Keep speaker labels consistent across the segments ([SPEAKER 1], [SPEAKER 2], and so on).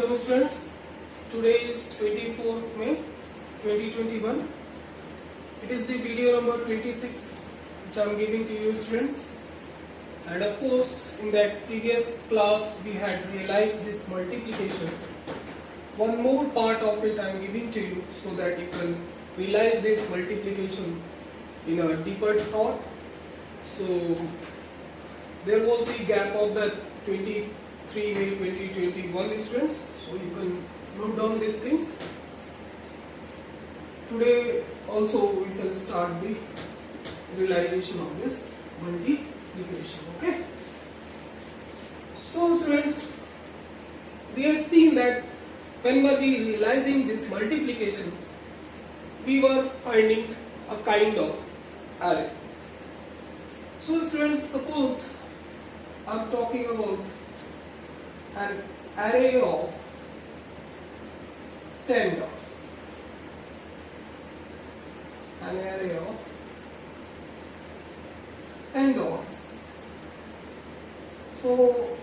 [SPEAKER 1] Welcome students. Today is 24th May 2021. It is the video number 26 which I am giving to you students. And of course in that previous class we had realized this multiplication. One more part of it I am giving to you so that you can realize this multiplication in a deeper thought. So there was the gap of the 23 May 2021 students, so you can note down these things. Today also we shall start the realization of this multiplication. Okay. So students, we had seen that when we were realizing this multiplication, we were finding a kind of array. So students, suppose I am talking about an array of 10 dots. An array of 10 dots. So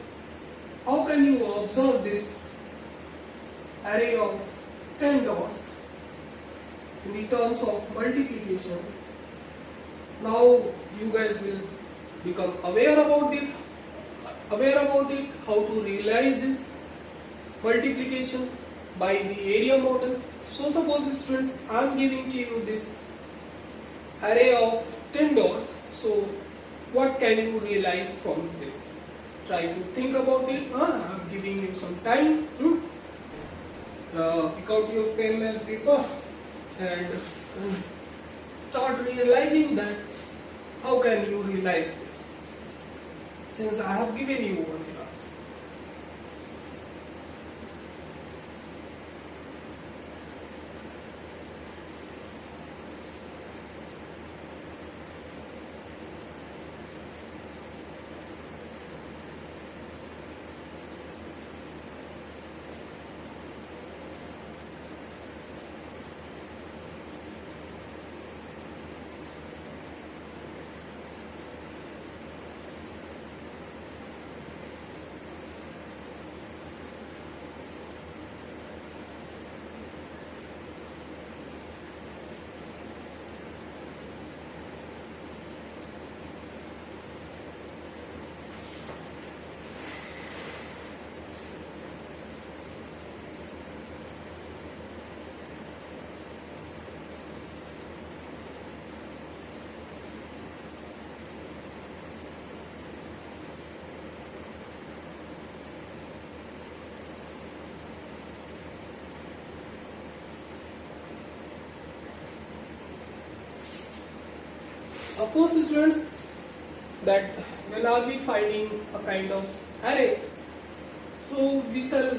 [SPEAKER 1] how can you observe this array of 10 dots in the terms of multiplication? Now you guys will become aware about it, how to realize this multiplication by the area model. So suppose students, I am giving to you this array of 10 dots. So what can you realize from this? Try to think about it. I am giving you some time. Pick out your pen and paper and start realizing that how can you realize this, since I have given you one class. Of course students, that when are we finding a kind of array, so we shall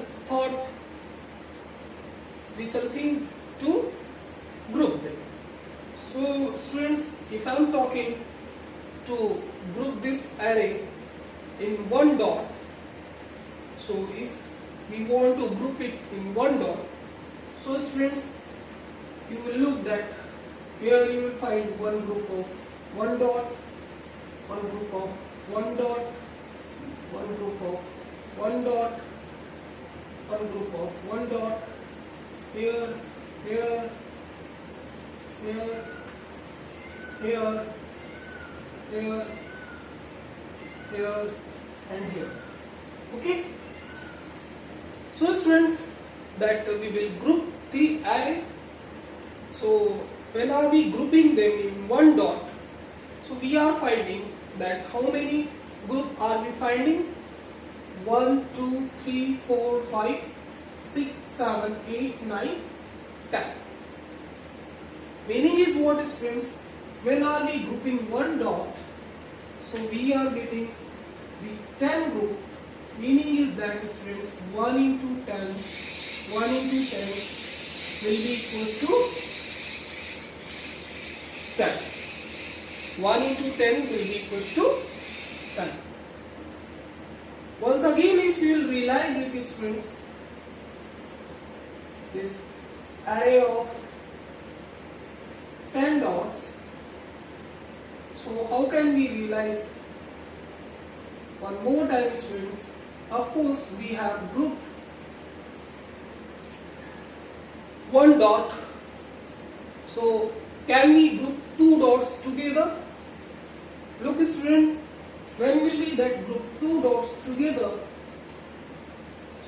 [SPEAKER 1] think to group them. So students, if I am talking to group this array in one dot, so if we want to group it in one dot, so students, you will look that here you will find one group of one dot, one group of one dot, one group of one dot, one group of one dot, here, here, here, here, here, here, and here. Okay? So students, that we will group the array. So when are we grouping them in one dot? So we are finding that how many group are we finding? 1, 2, 3, 4, 5, 6, 7, 8, 9, 10. Meaning is what students? When are we grouping one dot? So we are getting the 10 group. Meaning is that students, 1 into 10 will be equals to 10. 1 into 10 will be equals to 10. Once again, if you will realize it, students, this array of 10 dots. So how can we realize? One more time, students. Of course, we have grouped one dot. So can we group two dots together? Look student, when will we that group two dots together?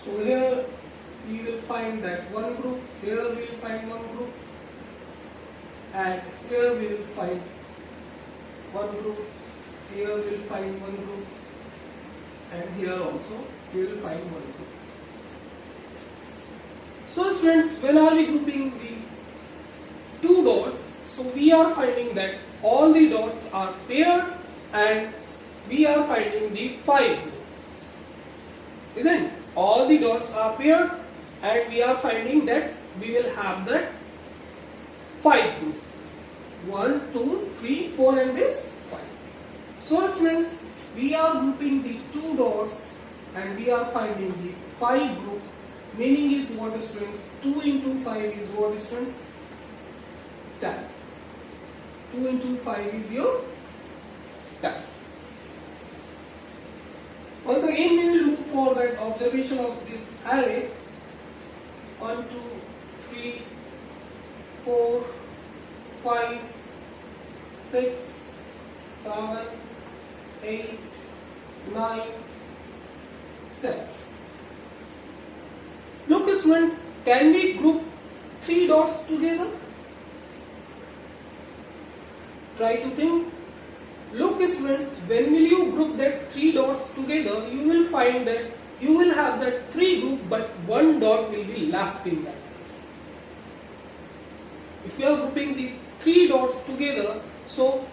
[SPEAKER 1] So here we will find that one group, here we will find one group, and here we will find one group, here we will find one group, and here also we will find one group. So students, when are we grouping the two dots? So we are finding that all the dots are paired and we are finding the 5 group. Isn't it? All the dots are paired and we are finding that we will have that 5 group. 1, 2, 3, 4 and this 5. So students, we are grouping the two dots and we are finding the 5 group. Meaning is what students? 2 into 5 is what students? 10. 2 into 5 is your 10. Once again we will look for that observation of this array. 1, 2, 3, 4, 5, 6, 7, 8, 9, 10. Look student, can we group 3 dots together? Try to think. Look students, when will you group that 3 dots together, you will find that you will have that 3 group but 1 dot will be left in that case. If you are grouping the 3 dots together, so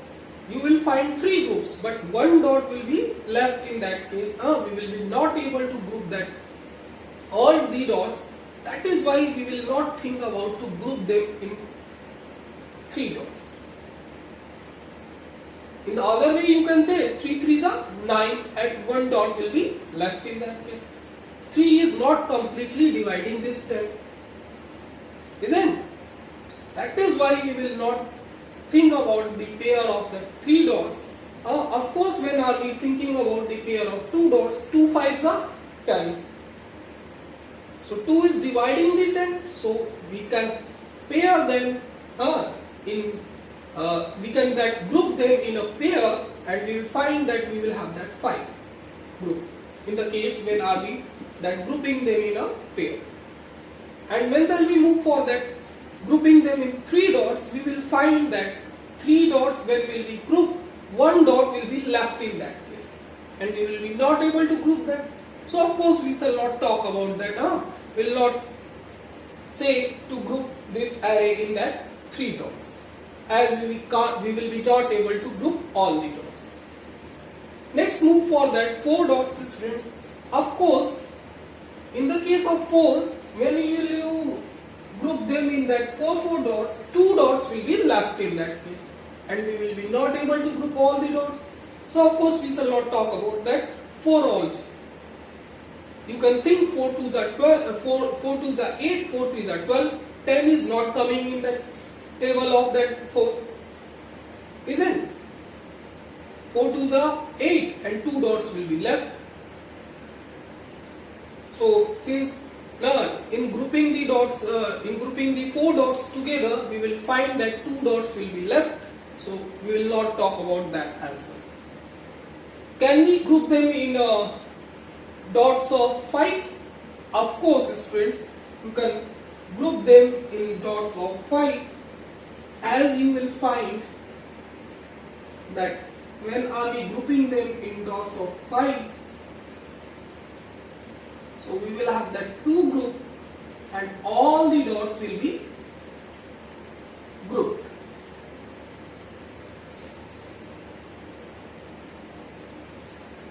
[SPEAKER 1] you will find 3 groups but 1 dot will be left in that case. We will be not able to group that all the dots. That is why we will not think about to group them in 3 dots. In the other way you can say 3 3s are 9 and 1 dot will be left in that case. 3 is not completely dividing this 10. Isn't it? That is why we will not think about the pair of the 3 dots. Of course, when are we thinking about the pair of 2 dots, 2 5s are 10. So 2 is dividing the 10, so we can pair them we can that group them in a pair and we will find that we will have that 5 group. In the case when are we that grouping them in a pair. And when shall we move for that grouping them in 3 dots, we will find that 3 dots when will be grouped, 1 dot will be left in that case and we will be not able to group that. So of course we shall not talk about that. We will not say to group this array in that 3 dots, as we will be not able to group all the dots. Next move for that 4 dots is friends. Of course, in the case of 4, when you group them in that 4 dots, 2 dots will be left in that case and we will be not able to group all the dots. So of course we shall not talk about that 4 also. You can think 4 2s are 12, 4 2s are 8, 4 3s are 12, 10 is not coming in that table of that 4. Isn't it? 4 2s are 8 and 2 dots will be left. So since now in grouping the dots, in grouping the 4 dots together, we will find that 2 dots will be left. So we will not talk about that as well. Can we group them in dots of 5? Of course, students, you can group them in dots of 5, as you will find that when are we grouping them in dots of 5, so we will have that 2 group and all the dots will be grouped.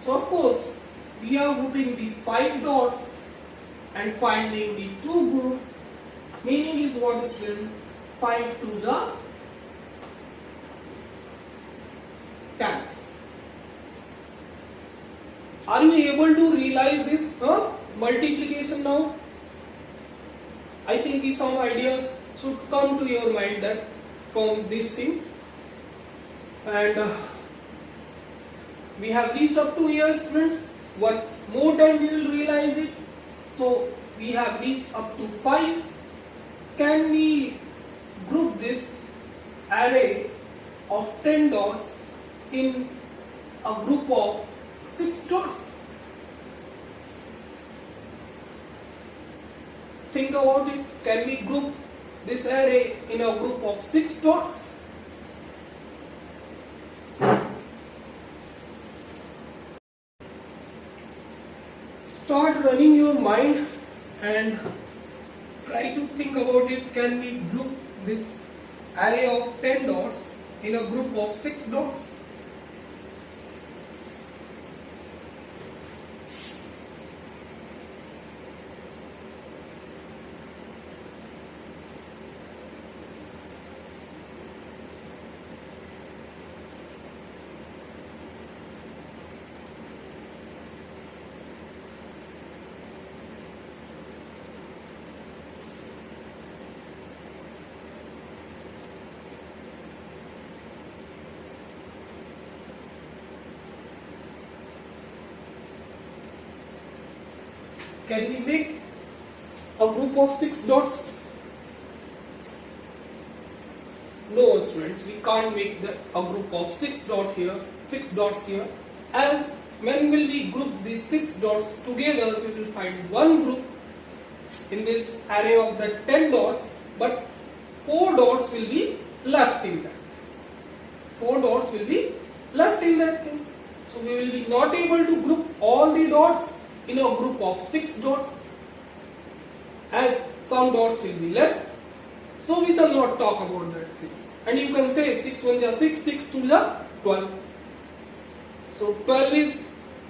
[SPEAKER 1] So of course we are grouping the 5 dots and finding the 2 group. Meaning is what is written? 5 2s are 10. Are you able to realize this multiplication now? I think some ideas should come to your mind that from these things. And we have reached up to here, students. One more time we will realize it. So we have reached up to 5. can we group this array of 10 dots in a group of 6 dots? Think about it. Can we group this array in a group of 6 dots? Start running your mind and try to think about it. Can we group this array of 10 dots in a group of 6 dots? Can we make a group of 6 dots? No, students, we can't make a group of 6 dots here. As when will we group these 6 dots together, we will find one group in this array of the 10 dots, but 4 dots will be left in that case. 4 dots will be left in that case. So we will be not able to group all the dots in a group of 6 dots, as some dots will be left. So we shall not talk about that 6. And you can say 6 1 ja 6, 6 2 ja 12. So 12 is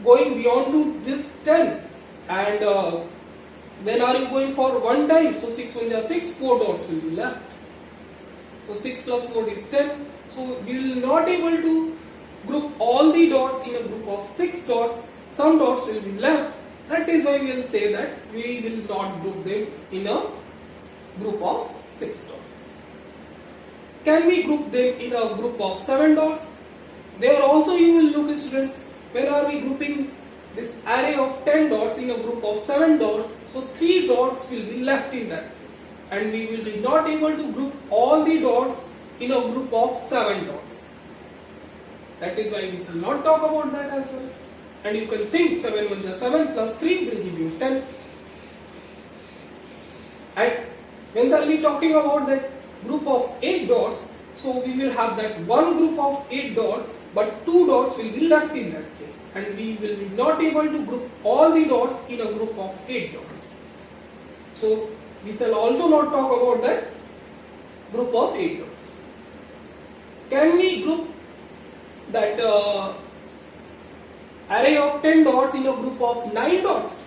[SPEAKER 1] going beyond to this 10. And when are you going for one time? So 6 1 ja 6, 4 dots will be left. So 6 plus 4 is 10. So we will not able to group all the dots in a group of 6 dots. Some dots will be left. That is why we will say that we will not group them in a group of 6 dots. Can we group them in a group of 7 dots? There also you will look, students, when are we grouping this array of 10 dots in a group of 7 dots? So 3 dots will be left in that case. And we will be not able to group all the dots in a group of 7 dots. That is why we shall not talk about that as well. And you can think 7 1 ja 7 plus 3 will give you 10. And when shall we talking about that group of 8 dots? So we will have that one group of 8 dots, but 2 dots will be left in that case. And we will be not able to group all the dots in a group of 8 dots. So we shall also not talk about that group of 8 dots. Can we group that array of 10 dots in a group of 9 dots?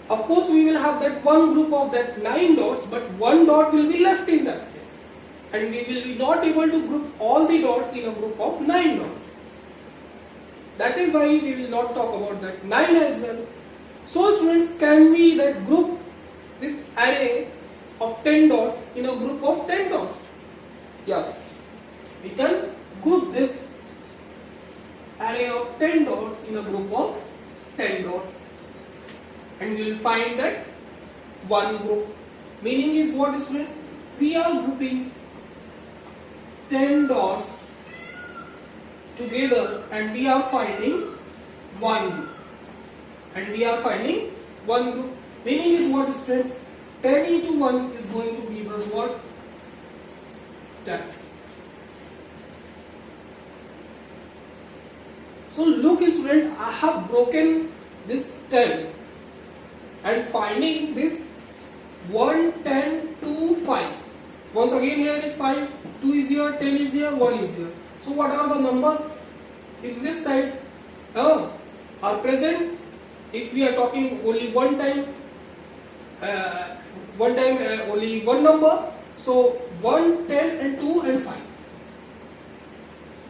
[SPEAKER 1] Of course we will have that one group of that 9 dots, but 1 dot will be left in that case. And we will be not able to group all the dots in a group of 9 dots. That is why we will not talk about that 9 as well. So students, can we that group this array of 10 dots in a group of 10 dots? Yes, we can group this array of 10 dots in a group of 10 dots. And we will find that one group. Meaning is what, students? We are grouping 10 dots together and we are finding one group. And we are finding one group. Meaning is what, students? 10 into 1 is going to give us what? 10. So look, student, I have broken this 10 and finding this 1, 10, 2, 5. Once again here is 5, 2 is here, 10 is here, 1 is here. So what are the numbers in this side are present? If we are talking only one time only one number, so 1, 10 and 2 and 5.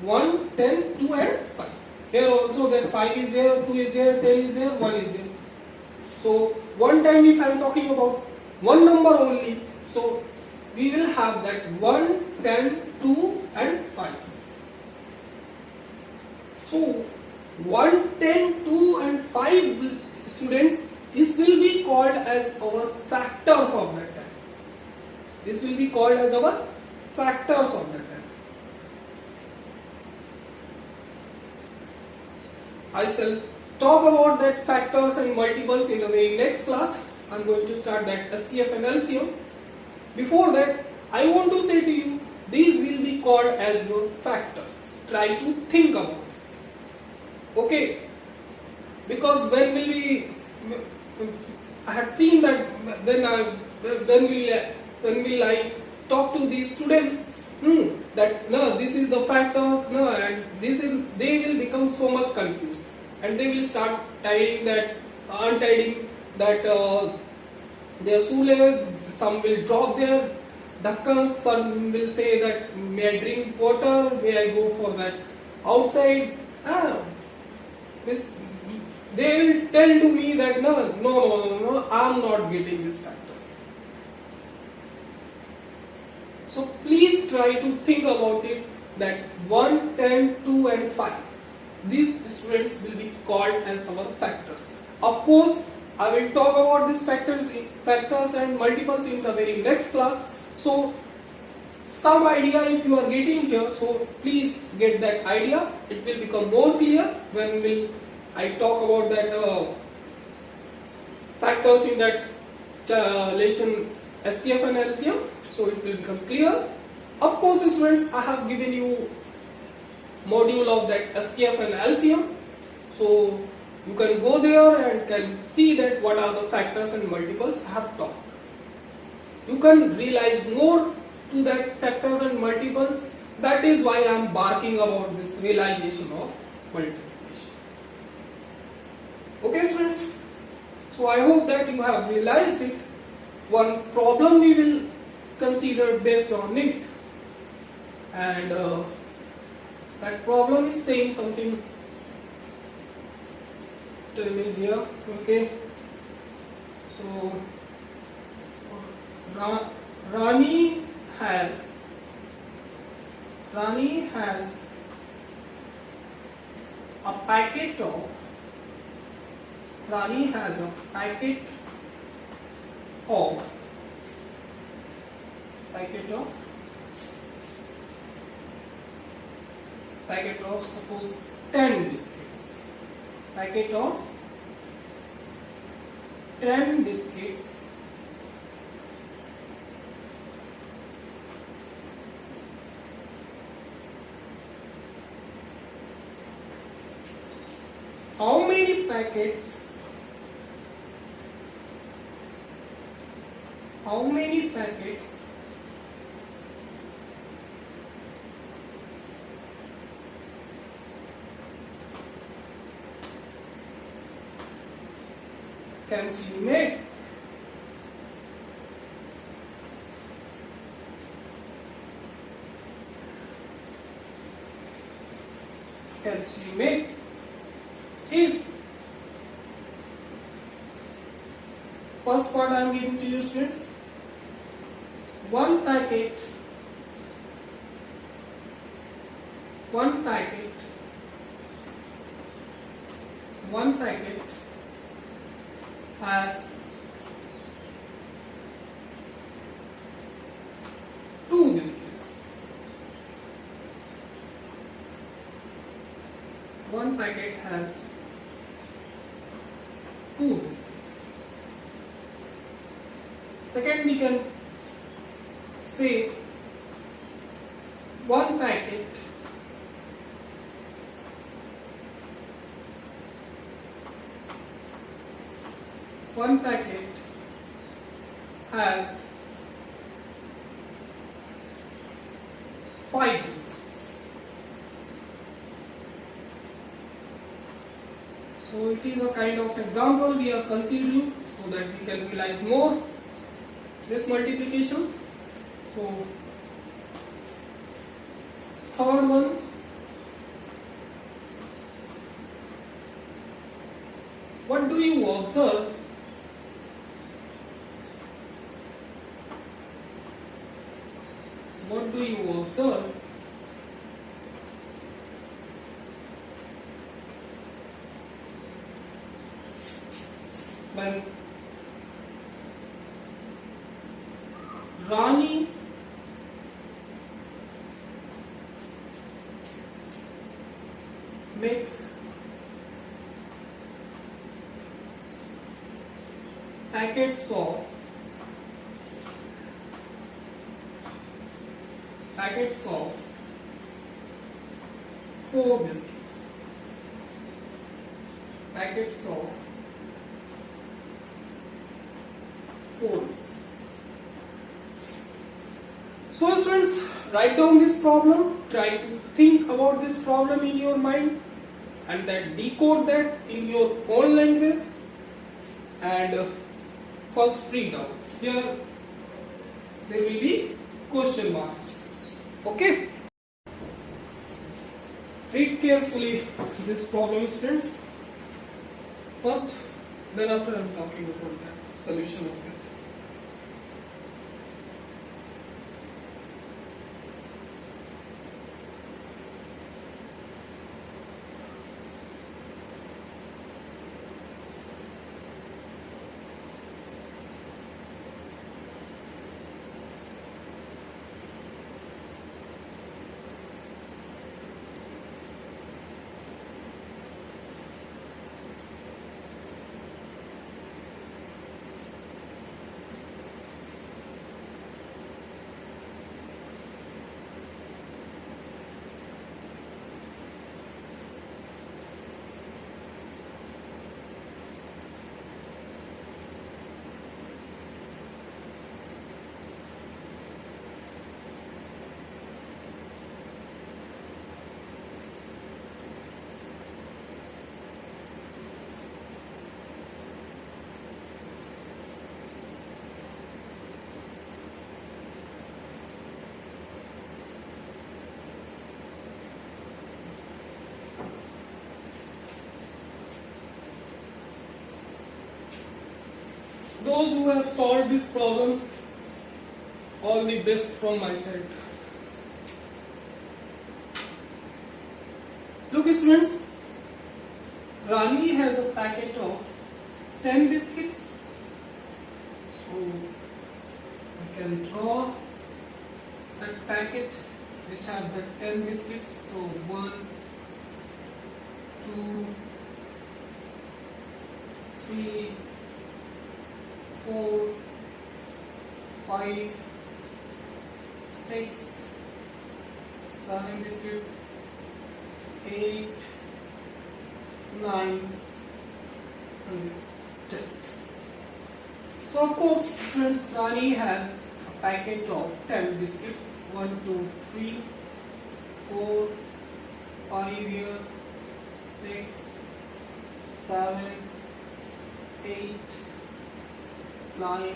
[SPEAKER 1] 1, 10, 2 and 5. Here also that 5 is there, 2 is there, 10 is there, 1 is there. So one time if I am talking about one number only, so we will have that 1, 10, 2 and 5. So 1, 10, 2 and 5 students this will be called as our factors of that time. This will be called as our factors of that time. I shall talk about that factors and multiples in the very next class. I am going to start that SCF and LCM. Before that, I want to say to you, these will be called as your factors. Try to think about it. Okay? Because when will we, I had seen that when will I talk to these students that no, this is the factors, no, and this is, they will become so much confused, and they will start tying that, untying that their shoelaces. Some will drop their dakkans. Some will say that may I drink water, may I go for that outside. They will tell to me that no, I am not getting these factors. So please try to think about it, that 1, 10, 2 and 5. These students will be called as our factors. Of course, I will talk about these factors and multiples in the very next class. So some idea if you are getting here, so please get that idea. It will become more clear when I talk about that factors in that lesson SCF and LCM. So it will become clear. Of course, students, I have given you module of that SCF and LCM. So you can go there and can see that what are the factors and multiples I have taught. You can realize more to that factors and multiples. That is why I am barking about this realization of multiplication. Okay, students? So I hope that you have realized it. One problem we will consider based on it, and that problem is saying something. Term is here. Okay. So Rani has a packet of suppose 10 biscuits. Packet of 10 biscuits how many packets can she make? Can she make? If first part I am giving to you, students, one packet has 2 biscuits. One packet has 2 biscuits. Second, we can say one packet has 5 biscuits. So it is a kind of example we are considering so that we can realize more this multiplication. So third one, what do you observe? What do you observe when Rani makes packets of 4 biscuits. Packets of 4 biscuits. So students, write down this problem, try to think about this problem in your mind and then decode that in your own language, and first read out. Here there will be question marks. Okay? Read carefully this problem, students. First, then after I am talking about the solution of it. Those who have solved this problem, all the best from my side. Look students, Rani has a packet of 10 biscuits. So we can draw that packet which have the 10 biscuits. So 1, 2, 3, 4, 5, 6, 7 biscuits, 8, 9, and this 10. So of course, students, Rani has a packet of 10 biscuits. 1, 2, 3, 4, 5 here, 6, 7, 8, 9,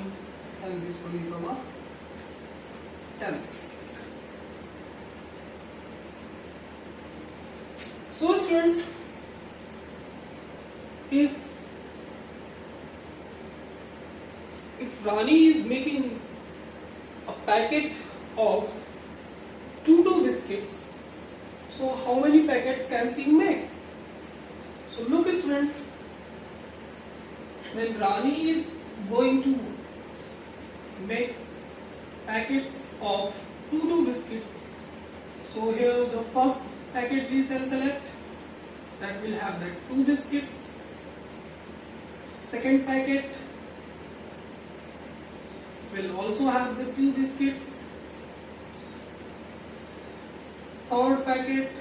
[SPEAKER 1] and this one is our 10th. So students, if Rani is making a packet of 2 biscuits, so how many packets can she make? So look students, when Rani is going to make packets of 2 biscuits, so here the first packet we shall select, that will have the 2 biscuits. Second packet will also have the 2 biscuits. Third packet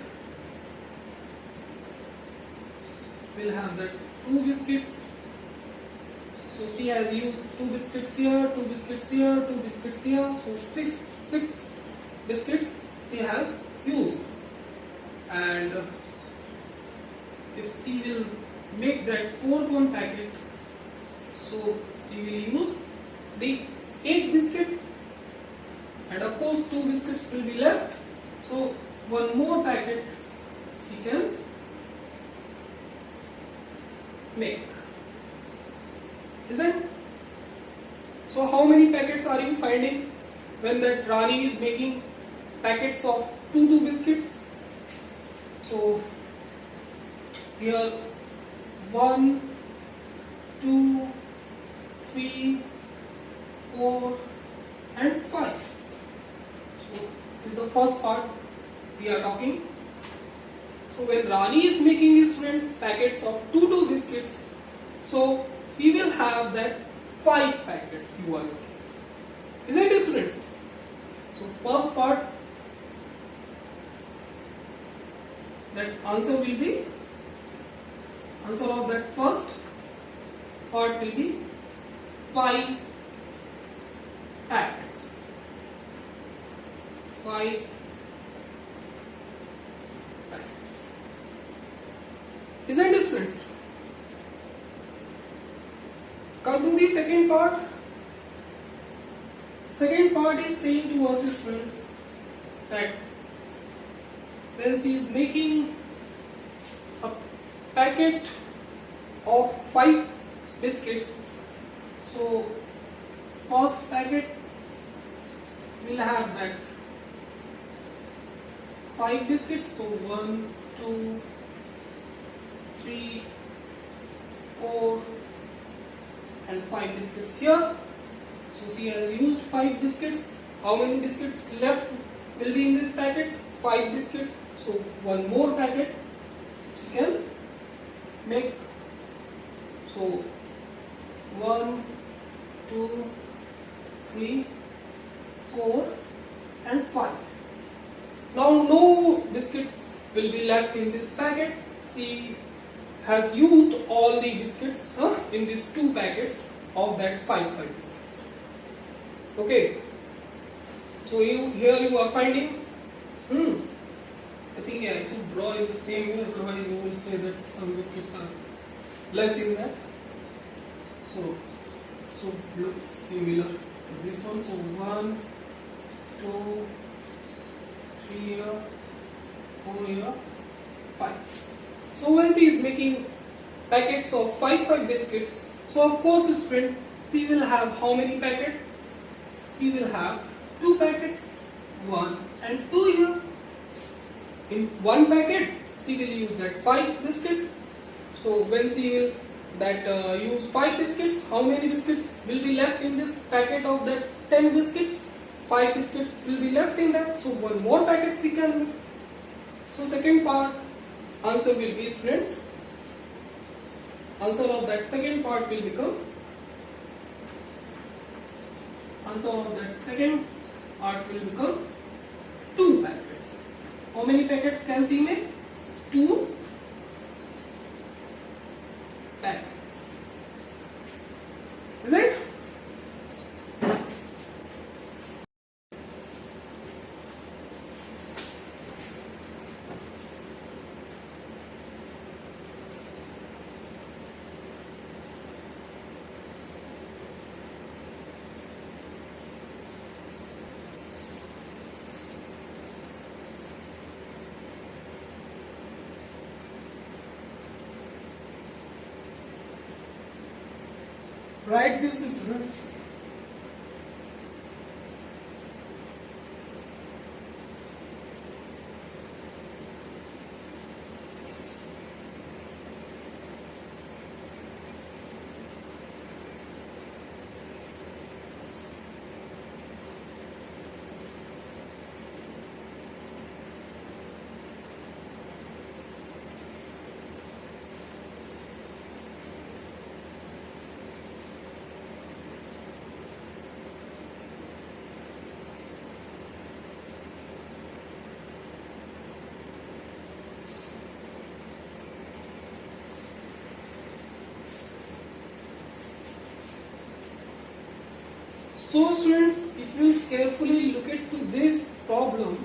[SPEAKER 1] will have the 2 biscuits. So she has used 2 biscuits here, 2 biscuits here, 2 biscuits here. So 6 biscuits she has used. And if she will make that fourth one packet, so she will use the 8 biscuit, and of course 2 biscuits will be left. So one more packet she can make. Isn't? So how many packets are you finding when that Rani is making packets of 2 biscuits? So here 1, 2, 3, 4 and 5. So this is the first part we are talking. So when Rani is making his friends packets of 2 biscuits, so she will have that 5 packets you are looking. Isn't it, students? So first part, that answer will be, answer of that first part will be 5 packets. 5 packets. Isn't it, students? Come to the second part. Second part is saying to us, students, that when she is making a packet of 5 biscuits, so first packet will have that 5 biscuits. So 1, 2, 3, 4 and 5 biscuits here. So she has used 5 biscuits. How many biscuits left will be in this packet? 5 biscuits. So one more packet she can make. So 1, 2, 3, 4 and 5. Now no biscuits will be left in this packet. She has used all the biscuits in these 2 packets of that 5 biscuits. Okay. So here you are finding. I think I should draw in the same way, otherwise you will say that some biscuits are less in that. So looks similar to this one. So 1, 2, 3 here, 4 here, 5. So when she is making packets of 5 biscuits, so of course student, she will have how many packets? She will have 2 packets, 1 and 2 here. In one packet, she will use that 5 biscuits. So when she will use 5 biscuits, how many biscuits will be left in this packet of that 10 biscuits? 5 biscuits will be left in that. So one more packet she can make. So second part, answer will be, students, answer of that second part will become, answer of that second part will become 2 packets. How many packets can she make? 2 packets. Is it? Write this in students. So students, if you carefully look into this problem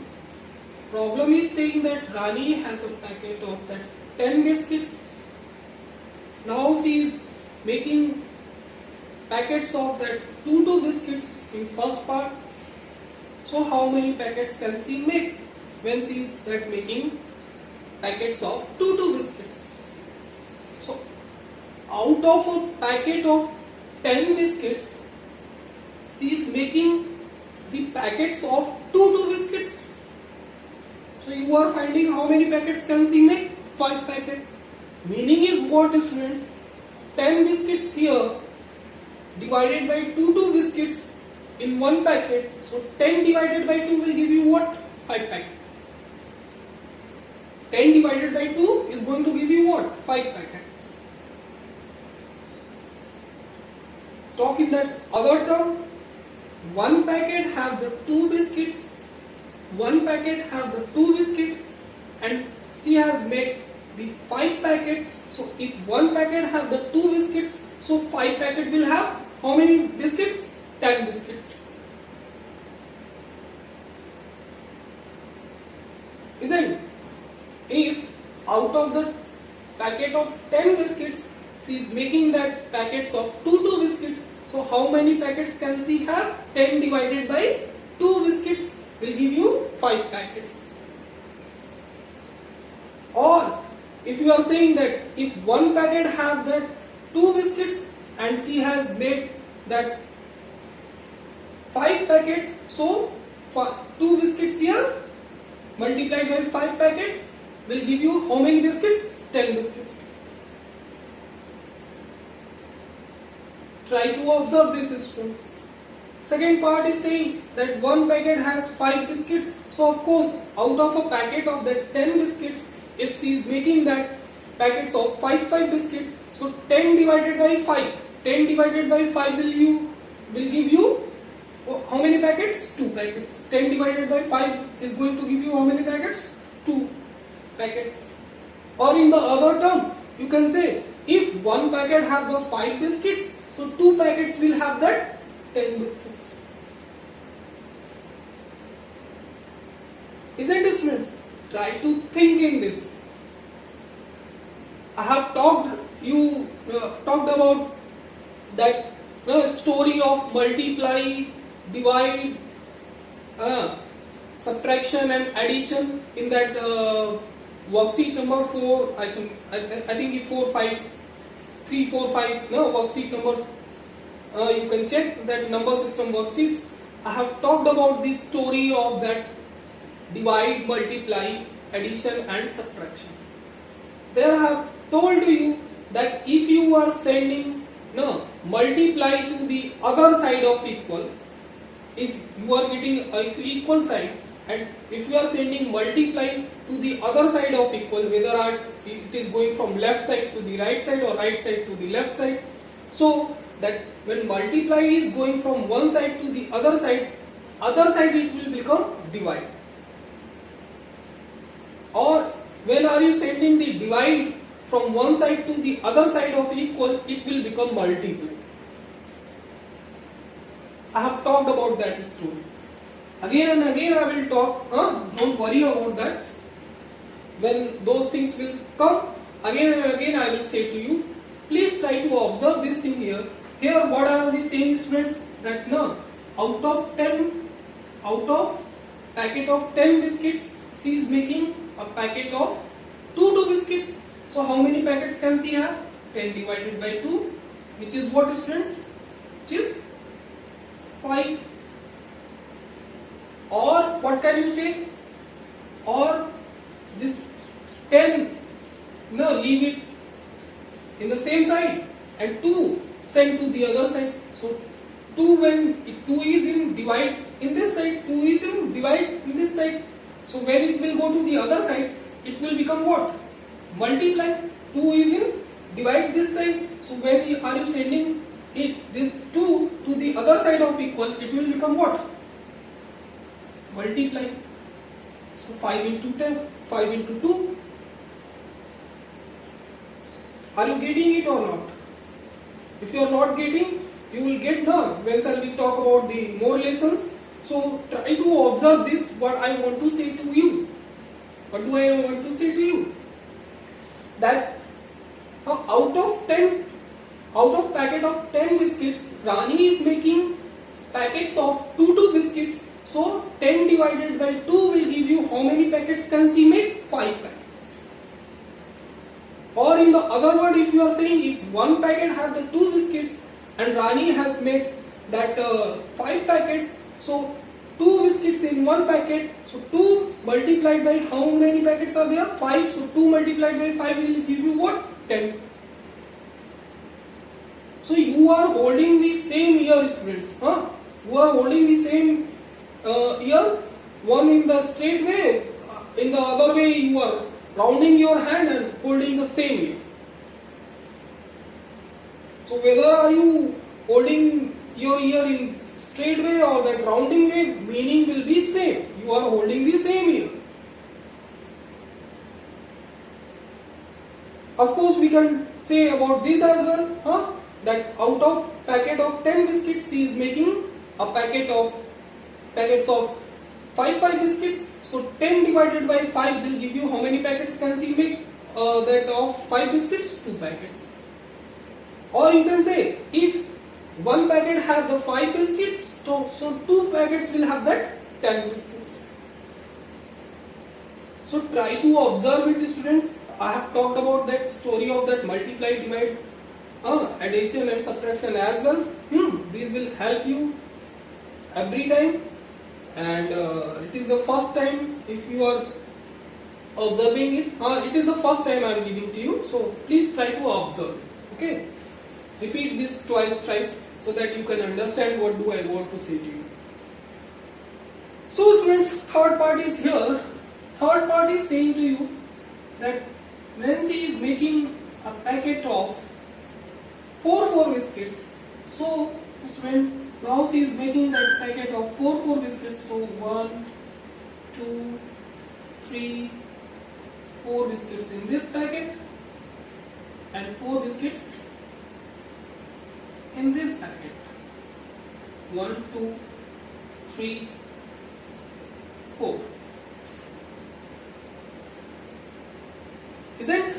[SPEAKER 1] is saying that Rani has a packet of that 10 biscuits. Now she is making packets of that 2 biscuits in first part. So how many packets can she make when she is making packets of 2 biscuits? So out of a packet of 10 biscuits, she is making the packets of 2 biscuits. So you are finding how many packets can she make? 5 packets. Meaning is what, students? 10 biscuits here divided by 2 biscuits in one packet. So 10 divided by 2 will give you what? 5 packets. 10 divided by 2 is going to give you what? 5 packets. Talk in that other term. One packet have the 2 biscuits. One packet have the 2 biscuits, and she has made the 5 packets. So if one packet have the 2 biscuits, so 5 packet will have how many biscuits? 10 biscuits. Isn't it? If out of the packet of 10 biscuits, she is making that packets of 2 biscuits, so how many packets can she have? 10 divided by 2 biscuits will give you 5 packets. Or if you are saying that if one packet have that 2 biscuits and she has made that 5 packets, so 2 biscuits here multiplied by 5 packets will give you how many biscuits? 10 biscuits. Try to observe this, students. Second part is saying that one packet has 5 biscuits. So of course, out of a packet of that 10 biscuits, if she is making that packets of 5 biscuits, so 10 divided by 5. 10 divided by 5 will give you how many packets? 2 packets. 10 divided by 5 is going to give you how many packets? 2 packets. Or in the other term, you can say if one packet have the 5 biscuits, so 2 packets will have that 10 biscuits. Isn't it, students? Try to think in this. I have talked about that story of multiply, divide, subtraction and addition in that worksheet number 4. I think 4, 5, 3, 4, 5. No, worksheet number. You can check that number system worksheets. I have talked about the story of that divide, multiply, addition and subtraction. There I have told to you that if you are sending multiply to the other side of equal, if you are getting equal sign, and if you are sending multiply to the other side of equal, whether it is going from left side to the right side or right side to the left side, so that when multiply is going from one side to the other side it will become divide. Or when are you sending the divide from one side to the other side of equal, it will become multiply. I have talked about that story. Again and again I will talk. Don't worry about that. When those things will come, again and again I will say to you, please try to observe this thing here. Here what I will be saying, students, that out of packet of 10 biscuits, she is making a packet of 2 biscuits. So how many packets can she have? 10 divided by 2, which is what, students? Which is 5. Or what can you say? Or this 10, leave it in the same side, and 2 send to the other side. So 2, when 2 is in divide in this side, 2 is in divide in this side. So when it will go to the other side, it will become what? Multiply. 2 is in divide this side. So when are you sending this 2 to the other side of equal, it will become what? Multiply. So 5 into 10, 5 into 2. Are you getting it or not? If you are not getting, you will get now. When shall we talk about the more lessons? So try to observe this, what I want to say to you. What do I want to say to you? That out of packet of 10 biscuits, Rani is making packets of 2 biscuits. So 10 divided by 2 will give you how many packets can she make? 5 packets. Or in the other word, if you are saying if one packet has the 2 biscuits and Rani has made that 5 packets, so 2 biscuits in one packet, so 2 multiplied by how many packets are there? 5. So 2 multiplied by 5 will give you what? 10. So you you are holding the same ear, students. You are holding the same ear, one in the straight way, in the other way you are rounding your hand and holding the same ear. So whether are you holding your ear in straight way or that rounding way, meaning will be same. You are holding the same ear. Of course, we can say about this as well, that out of packet of 10 biscuits, he is making a packets of 5 biscuits. So 10 divided by 5 will give you how many packets can he make? That of 5 biscuits, 2 packets. Or you can say, if one packet have the 5 biscuits, so 2 packets will have that 10 biscuits. So try to observe it, students. I have talked about that story of that multiply, divide, addition and subtraction as well. These will help you every time, and it is the first time if you are observing it. It is the first time I am giving to you, so please try to observe it. Okay, repeat this twice, thrice, so that you can understand what do I want to say to you. So students, third part is here. Third part is saying to you that when she is making a packet of 4 biscuits, so student, now she is making that packet of 4 biscuits. So 1, 2, 3, 4 biscuits in this packet and 4 biscuits in this packet. 1, 2, 3, 4. Isn't?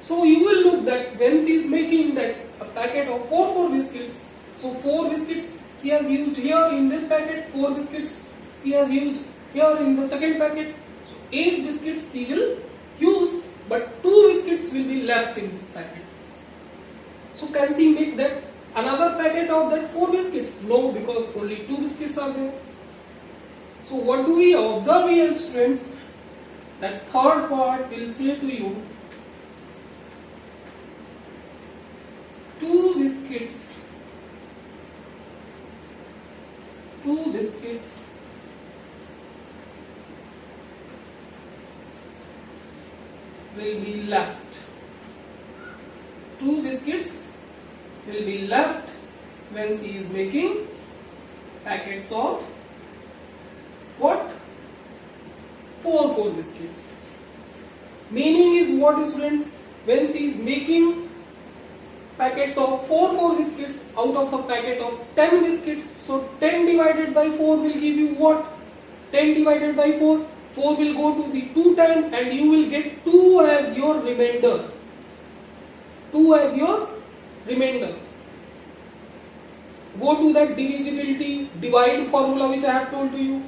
[SPEAKER 1] So you will look that when she is making that a packet of 4 biscuits, so 4 biscuits she has used here in this packet, 4 biscuits she has used here in the second packet. So 8 biscuits she will use, but 2 biscuits will be left in this packet. So can she make that another packet of that 4 biscuits? No, because only 2 biscuits are there. So what do we observe here, students? That third part will say to you, 2 biscuits will be left. 2 biscuits will be left when she is making packets of what? 4 biscuits. Meaning is what, students? When she is making packets of 4 biscuits out of a packet of 10 biscuits, so 10 divided by 4 will give you what? 10 divided by 4. 4 will go to the 2 times and you will get 2 as your remainder. 2 as your remainder. Go to that divisibility, divide formula which I have told to you.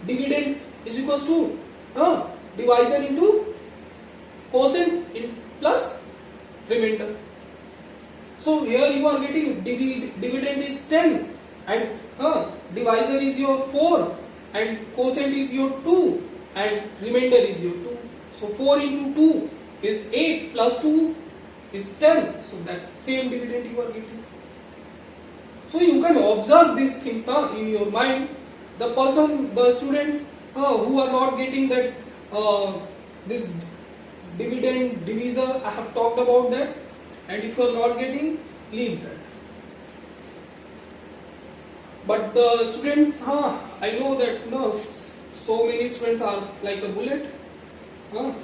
[SPEAKER 1] Dividend is equals to divisor into quotient in plus remainder. So here you are getting dividend is 10 and divisor is your 4 and quotient is your 2 and remainder is your 2. So 4 into 2 is 8 plus 2 is 10. So that same dividend you are getting. So you can observe these things in your mind. The students who are not getting that this dividend divisor, I have talked about that, and if you are not getting, leave that. But the students, I know that so many students are like a bullet. You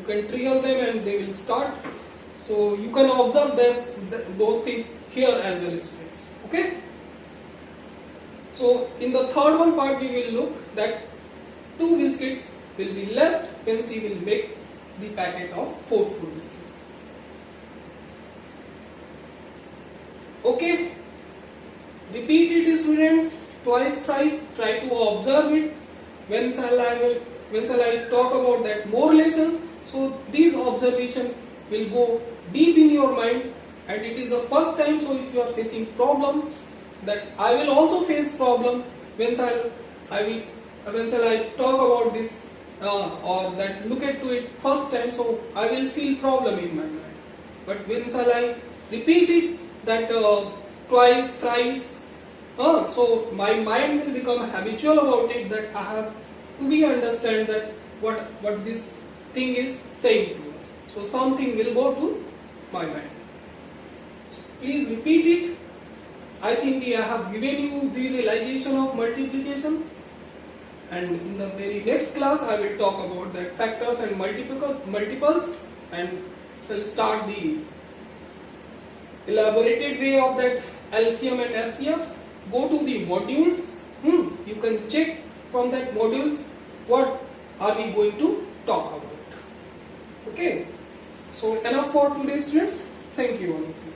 [SPEAKER 1] can trigger them and they will start. So you can observe those things here as well, students. Okay. So in the third one part we will look that 2 biscuits will be left when she will make the packet of 4 biscuits. Okay. Repeat it, students, twice, thrice. Try to observe it. When shall I talk about that more lessons? So these observations will go deep in your mind, and it is the first time. So if you are facing problem, that I will also face problem when shall I talk about this or that look at to it first time. So I will feel problem in my mind. But when shall I repeat it that twice, thrice. So my mind will become habitual about it, that I have to be understand that what this thing is saying to us. So something will go to my mind. So please repeat it. I think I have given you the realization of multiplication. And in the very next class, I will talk about that factors and multiples, and shall start the elaborated way of that LCM and SCF. Go to the modules. You can check from that modules what are we going to talk about. Okay. So enough for today, students. Thank you all of you.